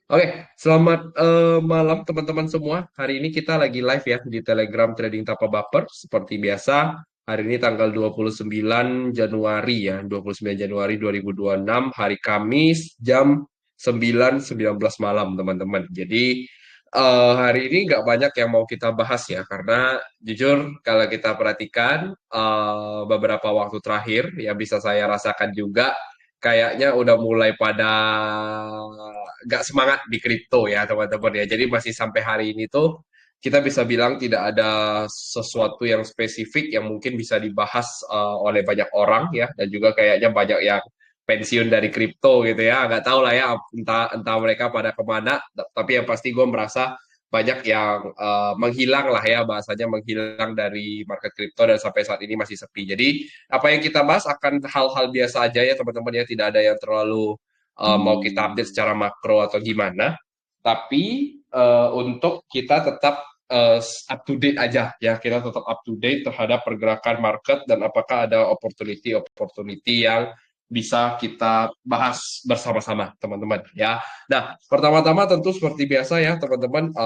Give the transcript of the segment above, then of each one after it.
Oke, selamat malam teman-teman semua. Hari ini kita lagi live ya di Telegram Trading Tanpa Baper. Seperti biasa, hari ini tanggal 29 Januari ya, 29 Januari 2026, hari Kamis jam 9.19 malam teman-teman. Jadi hari ini nggak banyak yang mau kita bahas ya, karena jujur kalau kita perhatikan beberapa waktu terakhir, yang bisa saya rasakan juga, kayaknya udah mulai pada nggak semangat di kripto ya teman-teman ya. Jadi masih sampai hari ini tuh kita bisa bilang tidak ada sesuatu yang spesifik yang mungkin bisa dibahas oleh banyak orang ya, dan juga kayaknya banyak yang pensiun dari kripto gitu ya. Nggak tahu lah ya, entah entah mereka pada kemana. Tapi yang pasti gue merasa banyak yang menghilang lah ya, bahasanya menghilang dari market kripto, dan sampai saat ini masih sepi. Jadi apa yang kita bahas akan hal-hal biasa aja ya teman-teman ya, tidak ada yang terlalu mau kita update secara makro atau gimana. Tapi untuk kita tetap up to date aja ya, kita tetap up to date terhadap pergerakan market dan apakah ada opportunity yang bisa kita bahas bersama-sama teman-teman ya. Nah, pertama-tama tentu seperti biasa ya teman-teman,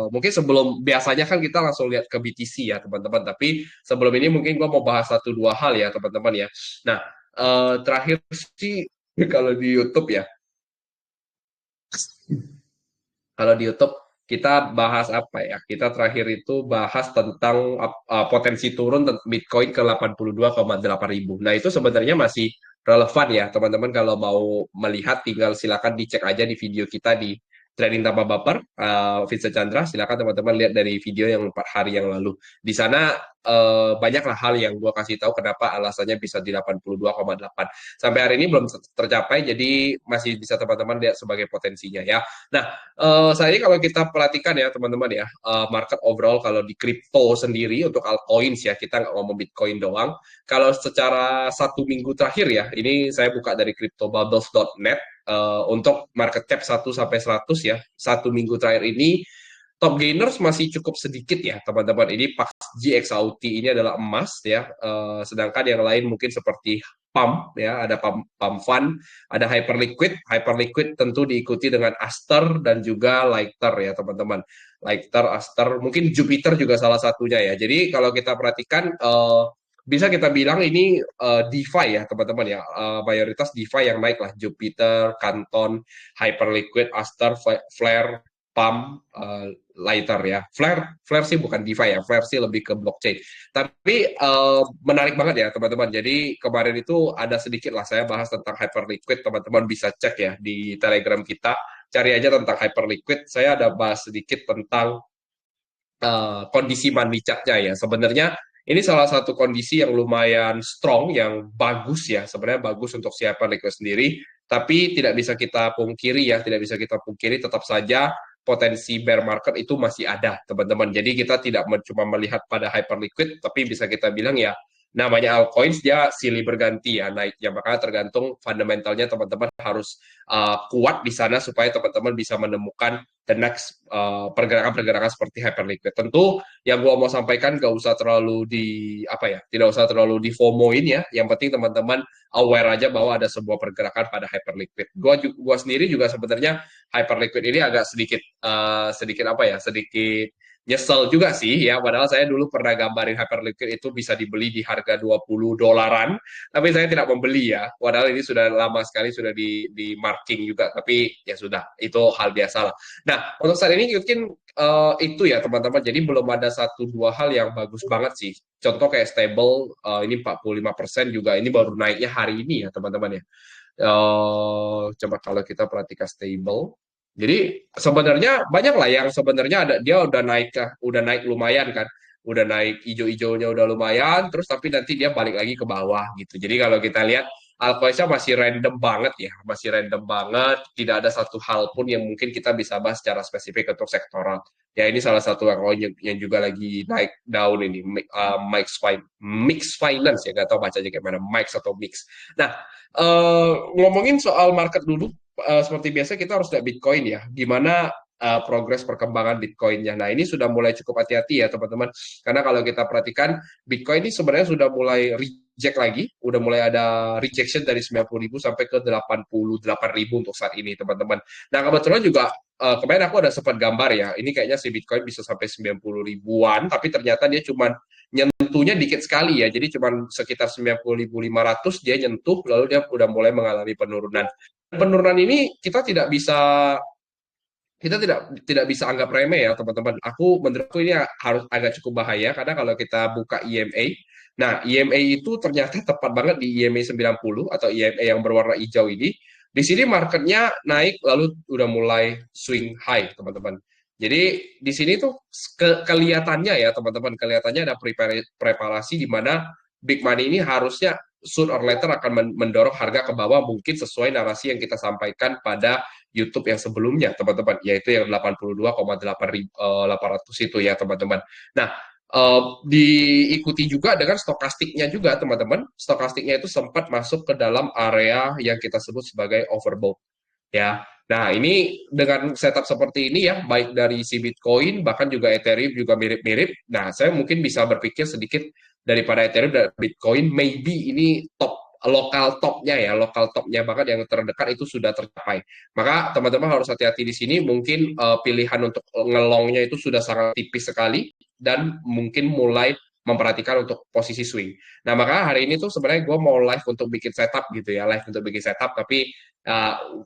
mungkin sebelum biasanya kan kita langsung lihat ke BTC ya teman-teman, tapi sebelum ini mungkin gue mau bahas satu dua hal ya teman-teman ya. Nah, terakhir sih kalau di YouTube ya, kalau di YouTube kita bahas apa ya? Kita terakhir itu bahas tentang potensi turun Bitcoin ke 82,8 ribu. Nah, itu sebenarnya masih relevan ya, teman-teman. Kalau mau melihat, tinggal silakan dicek aja di video kita di Trading Tanpa Baper, Vincent Chandra. Silakan teman-teman lihat dari video yang 4 hari yang lalu. Di sana banyaklah hal yang gue kasih tahu kenapa alasannya bisa di 82,8. Sampai hari ini belum tercapai, jadi masih bisa teman-teman lihat sebagai potensinya ya. Nah, saat ini kalau kita perhatikan ya teman-teman ya, market overall kalau di crypto sendiri untuk altcoins ya, kita nggak ngomong Bitcoin doang. Kalau secara satu minggu terakhir ya, ini saya buka dari cryptobubbles.net, untuk market cap 1 sampai 100 ya, satu minggu terakhir ini top gainers masih cukup sedikit ya teman-teman. Ini pas GXAUT ini adalah emas ya, sedangkan yang lain mungkin seperti pump ya, ada pump fund, ada hyperliquid tentu diikuti dengan Aster dan juga Lighter ya teman-teman. Lighter, Aster, mungkin Jupiter juga salah satunya ya. Jadi kalau kita perhatikan, bisa kita bilang ini DeFi ya teman-teman ya. Mayoritas DeFi yang naik lah, Jupiter, Canton, Hyperliquid, Aster, Flare, Pump, Lighter ya. Flare sih bukan DeFi ya, Flare sih lebih ke blockchain. Tapi menarik banget ya teman-teman. Jadi kemarin itu ada sedikit lah saya bahas tentang Hyperliquid, teman-teman bisa cek ya di Telegram kita. Cari aja tentang Hyperliquid. Saya ada bahas sedikit tentang kondisi manicatnya ya. Sebenarnya ini salah satu kondisi yang lumayan strong, yang bagus ya. Sebenarnya bagus untuk si Hyperliquid sendiri. Tapi tidak bisa kita pungkiri ya, tidak bisa kita pungkiri, tetap saja potensi bear market itu masih ada, teman-teman. Jadi kita tidak cuma melihat pada Hyperliquid, tapi bisa kita bilang ya, namanya altcoins dia silih berganti ya naiknya, maka tergantung fundamentalnya teman-teman harus kuat di sana supaya teman-teman bisa menemukan the next pergerakan-pergerakan seperti Hyperliquid. Tentu yang gua mau sampaikan gak usah terlalu di apa ya, tidak usah terlalu di FOMO-in ya. Yang penting teman-teman aware aja bahwa ada sebuah pergerakan pada Hyperliquid. Gua sendiri juga sebenarnya Hyperliquid ini agak sedikit sedikit apa ya, sedikit nyesel juga sih ya, padahal saya dulu pernah gambarin Hyperliquid itu bisa dibeli di harga 20 dolaran, tapi saya tidak membeli ya, padahal ini sudah lama sekali sudah di marking juga, tapi ya sudah, itu hal biasa lah. Nah, untuk saat ini mungkin itu ya teman-teman, jadi belum ada satu dua hal yang bagus banget sih. Contoh kayak stable, ini 45% juga, ini baru naiknya hari ini ya teman-teman ya. Coba kalau kita perhatikan stable. Jadi sebenarnya banyak lah yang sebenarnya ada, dia udah naik lumayan kan, udah naik hijau-hijaunya udah lumayan, terus tapi nanti dia balik lagi ke bawah gitu. Jadi kalau kita lihat altcoinsnya masih random banget ya, masih random banget, tidak ada satu hal pun yang mungkin kita bisa bahas secara spesifik untuk sektoral. Ya ini salah satu yang juga lagi naik daun ini, Mix Finance ya, nggak tahu bacanya kayak mana, Mix atau Mix. Nah, ngomongin soal market dulu, seperti biasa kita harus lihat Bitcoin ya, gimana progres perkembangan Bitcoinnya. Nah, ini sudah mulai cukup hati-hati ya teman-teman, karena kalau kita perhatikan Bitcoin ini sebenarnya sudah mulai reject lagi, udah mulai ada rejection dari 90.000 sampai ke 88.000 untuk saat ini teman-teman. Nah, kebetulan juga kemarin aku ada sempat gambar ya, ini kayaknya si Bitcoin bisa sampai 90 ribuan, tapi ternyata dia cuma nyentuhnya dikit sekali ya, jadi cuma sekitar 90.500 dia nyentuh, lalu dia udah mulai mengalami penurunan. Penurunan ini kita tidak bisa anggap remeh ya teman-teman. Menurutku ini harus agak cukup bahaya karena kalau kita buka EMA, nah EMA itu ternyata tepat banget di EMA 90 atau EMA yang berwarna hijau ini. Di sini marketnya naik lalu udah mulai swing high teman-teman. Jadi di sini tuh kelihatannya ya teman-teman, kelihatannya ada preparasi di mana big money ini harusnya soon or later akan mendorong harga ke bawah mungkin sesuai narasi yang kita sampaikan pada YouTube yang sebelumnya, teman-teman, yaitu yang 82,800 itu ya, teman-teman. Nah, diikuti juga dengan stokastiknya juga, teman-teman. Stokastiknya itu sempat masuk ke dalam area yang kita sebut sebagai overbought, ya. Nah, ini dengan setup seperti ini ya, baik dari si Bitcoin, bahkan juga Ethereum juga mirip-mirip. Nah, saya mungkin bisa berpikir sedikit daripada Ethereum dan Bitcoin, maybe ini lokal topnya bahkan yang terdekat itu sudah tercapai. Maka teman-teman harus hati-hati di sini. Mungkin pilihan untuk ngelongnya itu sudah sangat tipis sekali dan mungkin mulai memperhatikan untuk posisi swing. Nah, maka hari ini tuh sebenarnya gue mau live untuk bikin setup gitu ya, live untuk bikin setup. Tapi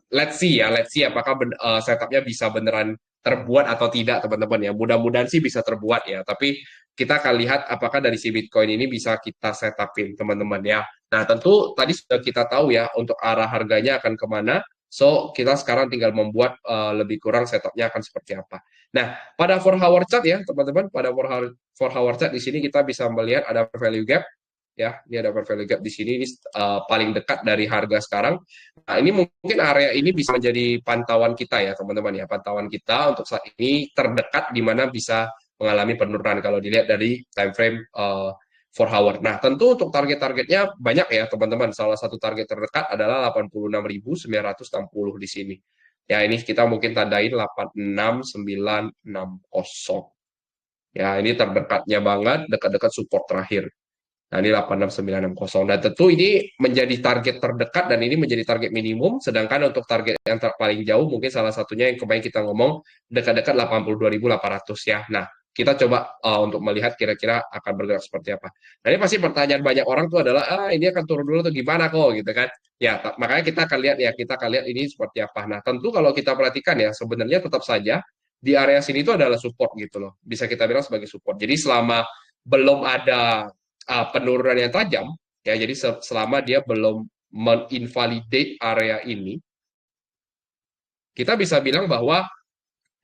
let's see apakah setupnya bisa beneran terbuat atau tidak teman-teman ya. Mudah-mudahan sih bisa terbuat ya. Tapi kita akan lihat apakah dari si Bitcoin ini bisa kita setupin teman-teman ya. Nah, tentu tadi sudah kita tahu ya untuk arah harganya akan kemana. So, kita sekarang tinggal membuat lebih kurang setupnya akan seperti apa. Nah, pada 4 hour chart ya, teman-teman, pada 4 hour chart di sini kita bisa melihat ada value gap ya. Ini ada value gap di sini, ini paling dekat dari harga sekarang. Nah, ini mungkin area ini bisa menjadi pantauan kita ya, teman-teman ya. Pantauan kita untuk saat ini terdekat di mana bisa mengalami penurunan kalau dilihat dari time frame 4 hour. Nah, tentu untuk target-targetnya banyak ya, teman-teman. Salah satu target terdekat adalah 86.960 di sini. Ya, ini kita mungkin tandain 86.960. Ya, ini terdekatnya banget, dekat-dekat support terakhir. Nah, ini 86.960. Dan tentu ini menjadi target terdekat dan ini menjadi target minimum. Sedangkan untuk target yang paling jauh mungkin salah satunya yang kemarin kita ngomong dekat-dekat 82.800 ya. Nah, kita coba untuk melihat kira-kira akan bergerak seperti apa. Nah, ini pasti pertanyaan banyak orang tuh adalah, ini akan turun dulu atau gimana kok gitu kan. Ya, makanya kita akan lihat ya, kita akan lihat ini seperti apa. Nah, tentu kalau kita perhatikan ya, sebenarnya tetap saja di area sini itu adalah support gitu loh. Bisa kita bilang sebagai support. Jadi selama belum ada penurunan yang tajam, ya jadi selama dia belum menginvalidate area ini, kita bisa bilang bahwa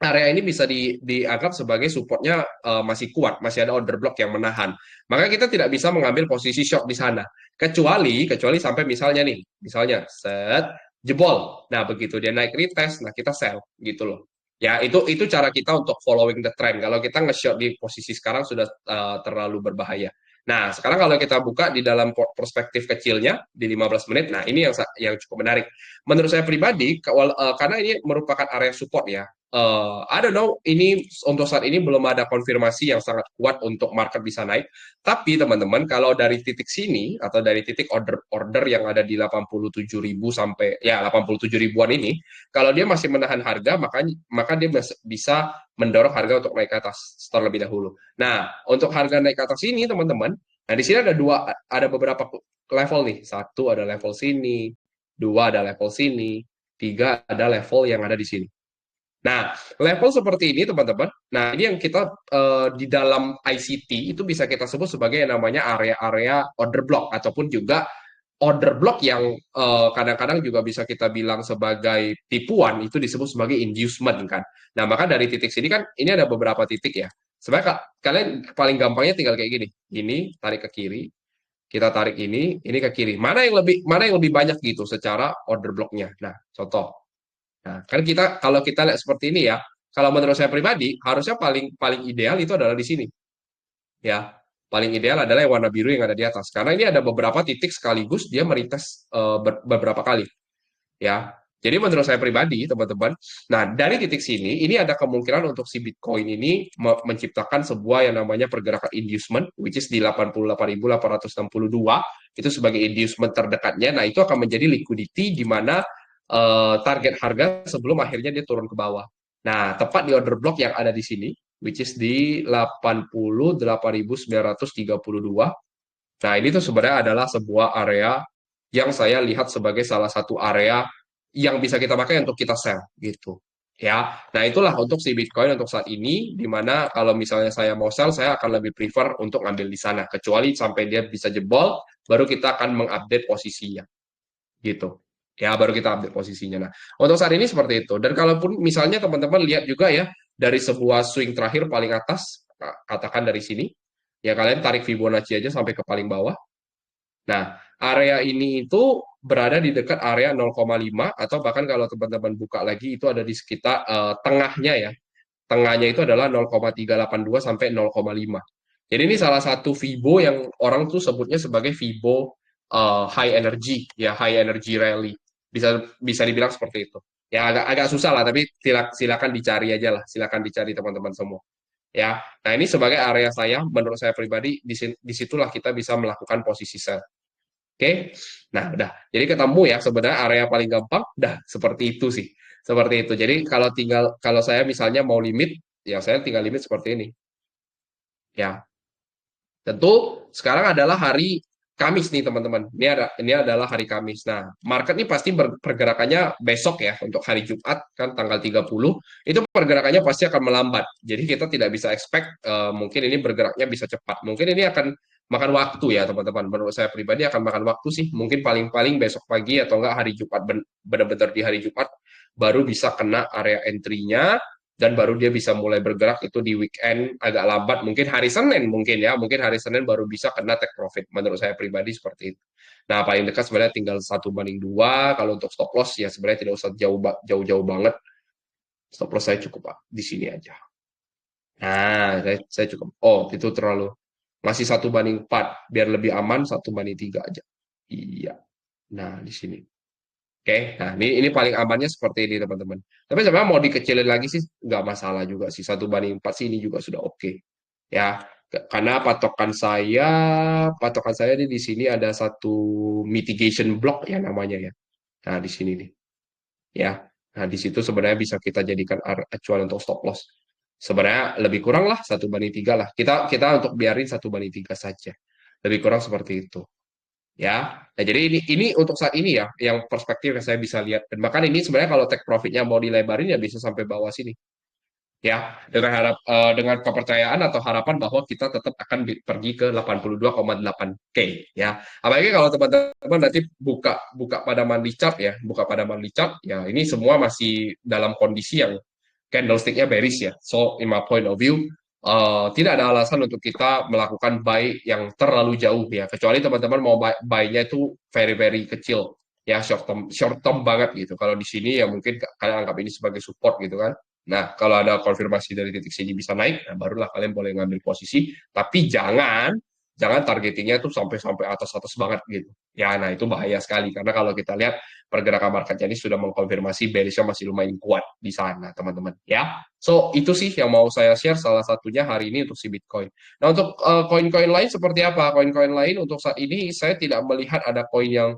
area ini bisa dianggap sebagai supportnya masih kuat, masih ada order block yang menahan. Maka kita tidak bisa mengambil posisi short di sana, kecuali sampai misalnya set jebol. Nah begitu dia naik retest, nah kita sell gitu loh. Ya itu cara kita untuk following the trend. Kalau kita nge-short di posisi sekarang sudah terlalu berbahaya. Nah, sekarang kalau kita buka di dalam perspektif kecilnya di 15 menit, nah ini yang cukup menarik. Menurut saya pribadi, karena ini merupakan area support ya, I don't know, ini untuk saat ini belum ada konfirmasi yang sangat kuat untuk market bisa naik. Tapi teman-teman, kalau dari titik sini atau dari titik order yang ada di 87.000 sampai ya 87 ribuan ini, kalau dia masih menahan harga, maka dia bisa mendorong harga untuk naik ke atas terlebih dahulu. Nah, untuk harga naik ke atas ini, teman-teman, nah di sini ada beberapa level nih. Satu ada level sini, dua ada level sini, tiga ada level yang ada di sini. Nah, level seperti ini, teman-teman. Nah, ini yang kita di dalam ICT itu bisa kita sebut sebagai yang namanya area-area order block ataupun juga order block yang kadang-kadang juga bisa kita bilang sebagai tipuan itu disebut sebagai inducement kan. Nah, maka dari titik sini kan ini ada beberapa titik ya. Sebenarnya kalian paling gampangnya tinggal kayak gini. Ini tarik ke kiri, kita tarik ini ke kiri. Mana yang lebih banyak gitu secara order blocknya. Nah, contoh. Nah, kan kalau kita lihat seperti ini ya, kalau menurut saya pribadi harusnya paling paling ideal itu adalah di sini. Ya, paling ideal adalah yang warna biru yang ada di atas. Karena ini ada beberapa titik sekaligus dia merites beberapa kali. Ya. Jadi menurut saya pribadi, teman-teman, nah dari titik sini, ini ada kemungkinan untuk si Bitcoin ini menciptakan sebuah yang namanya pergerakan inducement, which is di 88.862, itu sebagai inducement terdekatnya. Nah, itu akan menjadi liquidity di mana target harga sebelum akhirnya dia turun ke bawah. Nah, tepat di order block yang ada di sini, which is di 88.932. Nah, ini tuh sebenarnya adalah sebuah area yang saya lihat sebagai salah satu area yang bisa kita pakai untuk kita sell gitu. Ya. Nah, itulah untuk si Bitcoin untuk saat ini di mana kalau misalnya saya mau sell, saya akan lebih prefer untuk ngambil di sana kecuali sampai dia bisa jebol baru kita akan mengupdate posisinya gitu. Ya, baru kita update posisinya. Nah, untuk saat ini seperti itu. Dan kalaupun misalnya teman-teman lihat juga ya dari sebuah swing terakhir paling atas, katakan dari sini, ya kalian tarik Fibonacci aja sampai ke paling bawah. Nah, area ini itu berada di dekat area 0,5 atau bahkan kalau teman-teman buka lagi itu ada di sekitar tengahnya ya. Tengahnya itu adalah 0,382 sampai 0,5. Jadi ini salah satu Fibo yang orang tuh sebutnya sebagai Fibo high energy ya, high energy rally. Bisa bisa dibilang seperti itu. Ya agak agak susah lah tapi silakan dicari aja lah, silakan dicari teman-teman semua. Ya. Nah, ini sebagai area saya menurut saya pribadi disitulah kita bisa melakukan posisi sell. Oke, nah udah. Jadi ketemu ya sebenarnya area paling gampang, udah seperti itu sih, seperti itu. Jadi kalau saya misalnya mau limit, ya saya tinggal limit seperti ini. Ya, tentu sekarang adalah hari Kamis nih teman-teman. Ini adalah hari Kamis. Nah, market ini pasti pergerakannya besok ya untuk hari Jumat kan tanggal 30 itu pergerakannya pasti akan melambat. Jadi kita tidak bisa expect mungkin ini bergeraknya bisa cepat. Mungkin ini akan makan waktu ya teman-teman. Menurut saya pribadi akan makan waktu sih. Mungkin paling-paling besok pagi atau enggak hari Jumat benar-benar di hari Jumat baru bisa kena area entry-nya dan baru dia bisa mulai bergerak itu di weekend agak lambat mungkin hari Senin mungkin ya mungkin hari Senin baru bisa kena take profit menurut saya pribadi seperti itu. Nah paling dekat sebenarnya tinggal 1/2 kalau untuk stop loss ya sebenarnya tidak usah jauh-jauh banget, stop loss saya cukup Pak, di sini aja. Nah saya cukup itu terlalu masih 1/4 biar lebih aman 1/3 aja. Iya, nah di sini. Oke, nah ini paling amannya seperti ini teman-teman. Tapi sebenarnya mau dikecilin lagi sih nggak masalah juga sih 1/4 sih ini juga sudah oke. Ya, karena patokan saya di sini ada satu mitigation block ya namanya ya. Nah di sini nih, ya. Nah di situ sebenarnya bisa kita jadikan acuan untuk stop loss. Sebenarnya lebih kurang lah 1/3 lah. Kita kita untuk biarin 1/3 saja. Lebih kurang seperti itu. Ya, nah jadi ini untuk saat ini ya, yang perspektif yang saya bisa lihat. Dan bahkan ini sebenarnya kalau take profitnya mau dilebarin ya bisa sampai bawah sini. Ya, dengan kepercayaan atau harapan bahwa kita tetap akan pergi ke 82,8K ya. Apalagi kalau teman-teman nanti buka buka pada monthly chart ya, buka pada monthly chart ya ini semua masih dalam kondisi yang candlestick-nya bearish ya. So, in my point of view, tidak ada alasan untuk kita melakukan buy yang terlalu jauh ya. Kecuali teman-teman mau buy-nya itu very very kecil ya, short term banget gitu. Kalau di sini ya mungkin kalian anggap ini sebagai support gitu kan. Nah, kalau ada konfirmasi dari titik sini bisa naik, nah barulah kalian boleh ngambil posisi. Tapi jangan jangan targetingnya tuh sampai sampai atas-atas banget gitu. Ya, nah itu bahaya sekali karena kalau kita lihat pergerakan marketnya ini sudah mengkonfirmasi bearishnya masih lumayan kuat di sana, teman-teman. Ya, so itu sih yang mau saya share salah satunya hari ini untuk si Bitcoin. Nah, untuk koin-koin lain seperti apa? Koin-koin lain untuk saat ini saya tidak melihat ada koin yang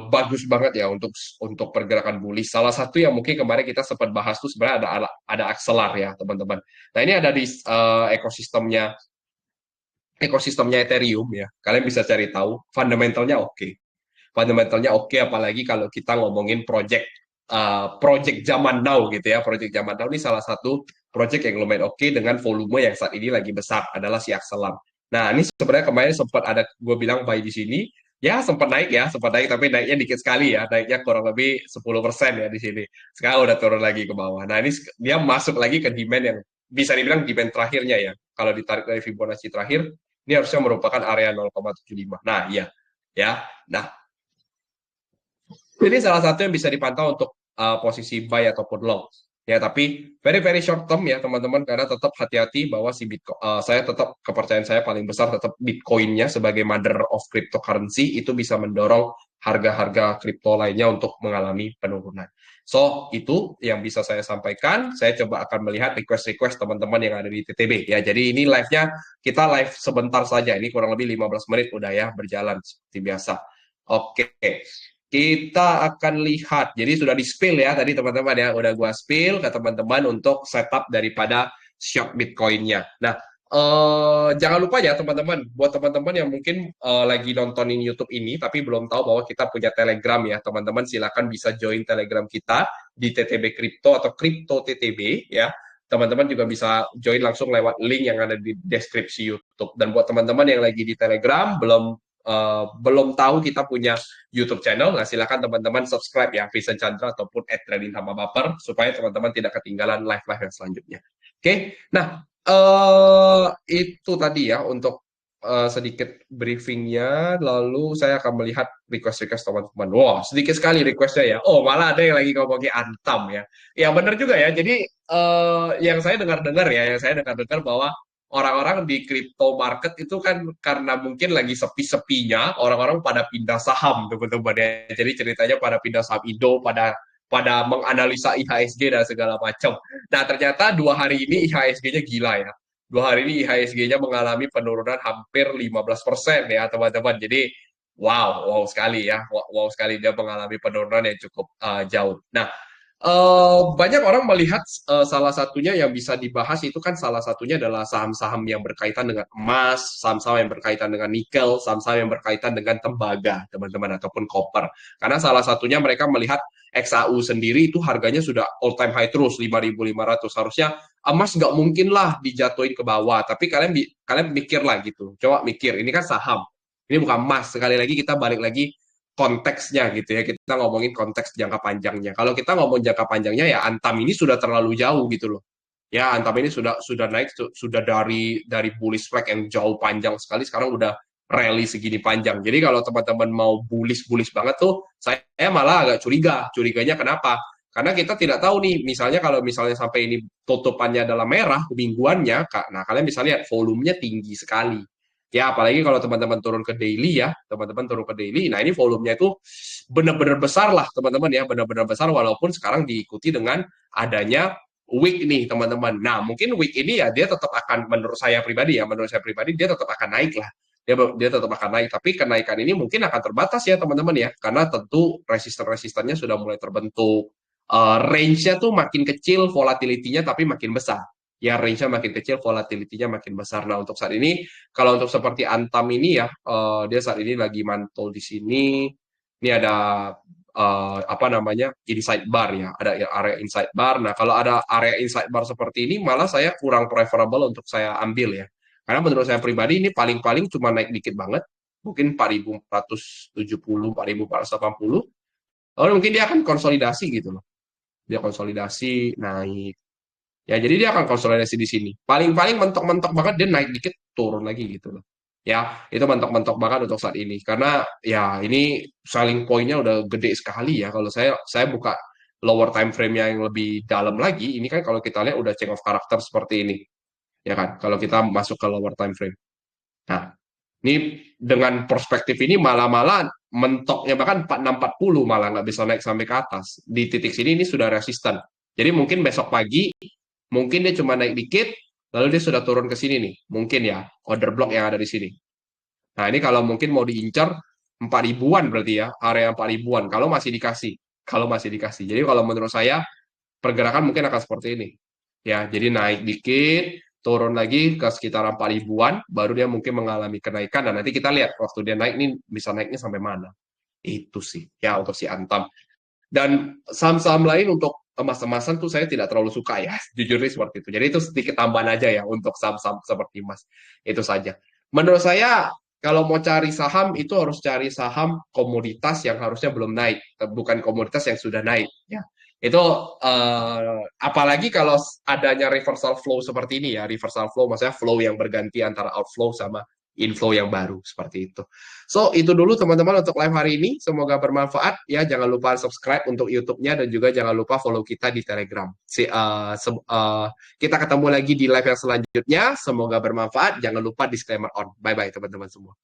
bagus banget ya untuk pergerakan bullish. Salah satu yang mungkin kemarin kita sempat bahas tuh sebenarnya ada Axelar ya teman-teman. Nah ini ada di ekosistemnya ekosistemnya Ethereum ya. Kalian bisa cari tahu fundamentalnya oke. Fundamentalnya oke apalagi kalau kita ngomongin project zaman now gitu ya. Project zaman now ini salah satu project yang lumayan oke dengan volume yang saat ini lagi besar adalah si Axelar. Nah, ini sebenarnya kemarin sempat ada gue bilang buy di sini. Ya, sempat naik tapi naiknya dikit sekali ya. Naiknya kurang lebih 10% ya di sini. Sekarang udah turun lagi ke bawah. Nah, ini dia masuk lagi ke demand yang bisa dibilang demand terakhirnya ya. Kalau ditarik dari Fibonacci terakhir, ini harusnya merupakan area 0,75. Nah, iya. Ya. Nah, ini salah satu yang bisa dipantau untuk posisi buy ataupun long. Ya, tapi very very short term ya teman-teman karena tetap hati-hati bahwa si Bitcoin saya tetap kepercayaan saya paling besar tetap Bitcoinnya sebagai mother of cryptocurrency itu bisa mendorong harga-harga kripto lainnya untuk mengalami penurunan. So, itu yang bisa saya sampaikan. Saya coba akan melihat request-request teman-teman yang ada di TTB ya. Jadi ini live-nya kita live sebentar saja. Ini kurang lebih 15 menit udah ya berjalan seperti biasa. Oke. kita akan lihat. Jadi sudah di-spill ya tadi teman-teman ya, udah gua spill ke teman-teman untuk setup daripada shop Bitcoin-nya. Nah, jangan lupa ya teman-teman, buat teman-teman yang mungkin lagi nontonin YouTube ini tapi belum tahu bahwa kita punya Telegram ya, teman-teman silakan bisa join Telegram kita di TTB Crypto atau Crypto TTB ya. Teman-teman juga bisa join langsung lewat link yang ada di deskripsi YouTube. Dan buat teman-teman yang lagi di Telegram belum tahu kita punya YouTube channel, nah silakan teman-teman subscribe ya Vincent Chandra ataupun @trading tanpa baper supaya teman-teman tidak ketinggalan live-live yang selanjutnya. Oke, nah itu tadi ya untuk sedikit briefingnya. Lalu saya akan melihat request-request teman-teman. Wah, sedikit sekali requestnya ya. Oh, malah ada yang lagi ngomongin Antam ya. Ya benar juga ya. Jadi yang saya dengar-dengar ya, yang saya dengar-dengar bahwa orang-orang di crypto market itu kan karena mungkin lagi sepi-sepinya, orang-orang pada pindah saham teman-teman ya. Jadi ceritanya pada pindah saham Indo, pada pada menganalisa IHSG dan segala macam. Nah, ternyata 2 hari ini IHSG-nya gila ya. 2 hari ini IHSG-nya mengalami penurunan hampir 15% ya, teman-teman. Jadi, wow, wow sekali ya. Wow, wow sekali dia mengalami penurunan yang cukup jauh. Nah, banyak orang melihat salah satunya yang bisa dibahas itu kan salah satunya adalah saham-saham yang berkaitan dengan emas, saham-saham yang berkaitan dengan nikel, saham-saham yang berkaitan dengan tembaga, teman-teman, ataupun copper. Karena salah satunya mereka melihat XAU sendiri itu harganya sudah all time high terus 5.500. Harusnya emas nggak mungkin lah dijatuhin ke bawah. Tapi kalian mikir lah gitu. Coba mikir, ini kan saham. Ini bukan emas. Sekali lagi kita balik lagi konteksnya gitu ya. Kita ngomongin konteks jangka panjangnya. Kalau kita ngomong jangka panjangnya ya Antam ini sudah terlalu jauh gitu loh. Ya Antam ini sudah naik sudah dari bullish flag yang jauh panjang sekali sekarang udah rally segini panjang. Jadi kalau teman-teman mau bullish banget tuh saya malah agak curiga. Curiganya kenapa? Karena kita tidak tahu nih, misalnya kalau misalnya sampai ini tutupannya adalah merah mingguannya, nah kalian bisa lihat volumenya tinggi sekali. Ya, apalagi kalau teman-teman turun ke daily ya, teman-teman turun ke daily. Nah, ini volumenya itu benar-benar besar lah, teman-teman ya, benar-benar besar walaupun sekarang diikuti dengan adanya week nih, teman-teman. Nah, mungkin week ini ya dia tetap akan menurut saya pribadi dia tetap akan naik lah. Dia tetap akan naik, tapi kenaikan ini mungkin akan terbatas ya, teman-teman ya, karena tentu resisten-resistannya sudah mulai terbentuk. Range-nya tuh makin kecil, volatility-nya tapi makin besar ya range-nya makin kecil, volatility-nya makin besar. Nah, untuk saat ini, kalau untuk seperti Antam ini ya, dia saat ini lagi mantul di sini. Ini ada apa namanya inside bar ya, ada area inside bar. Nah, kalau ada area inside bar seperti ini, malah saya kurang preferable untuk saya ambil ya. Karena menurut saya pribadi ini paling-paling cuma naik dikit banget, mungkin 4.470, 4.480. Lalu mungkin dia akan konsolidasi gitu loh. Dia konsolidasi, naik. Ya, jadi dia akan konsolidasi di sini. Paling-paling mentok-mentok banget dia naik dikit turun lagi gitu loh. Ya, itu mentok-mentok banget untuk saat ini. Karena ya ini selling point-nya udah gede sekali ya. Kalau saya buka lower time frame-nya yang lebih dalam lagi, ini kan kalau kita lihat udah change of character seperti ini. Ya kan, kalau kita masuk ke lower time frame. Nah, ini dengan perspektif ini malah mentoknya bahkan 4640 malah nggak bisa naik sampai ke atas. Di titik sini ini sudah resisten. Jadi mungkin besok pagi mungkin dia cuma naik dikit, lalu dia sudah turun ke sini nih. Mungkin ya, order block yang ada di sini. Nah, ini kalau mungkin mau diincar 4.000-an berarti ya, area 4.000-an. Kalau masih dikasih. Kalau masih dikasih. Jadi kalau menurut saya, pergerakan mungkin akan seperti ini. Ya, jadi naik dikit, turun lagi ke sekitar 4.000-an, baru dia mungkin mengalami kenaikan. Dan nanti kita lihat, waktu dia naik nih, bisa naiknya sampai mana. Itu sih, ya untuk si Antam. Dan saham-saham lain untuk emas-emasan tuh saya tidak terlalu suka ya, jujur seperti itu. Jadi itu sedikit tambahan aja ya untuk saham-saham seperti emas. Itu saja. Menurut saya kalau mau cari saham itu harus cari saham komoditas yang harusnya belum naik, bukan komoditas yang sudah naik. Ya, itu apalagi kalau adanya reversal flow seperti ini ya, reversal flow maksudnya flow yang berganti antara outflow sama inflow yang baru seperti itu. So, itu dulu teman-teman untuk live hari ini. Semoga bermanfaat. Ya, jangan lupa subscribe untuk YouTube-nya dan juga jangan lupa follow kita di Telegram. Kita ketemu lagi di live yang selanjutnya. Semoga bermanfaat. Jangan lupa disclaimer on. Bye-bye teman-teman semua.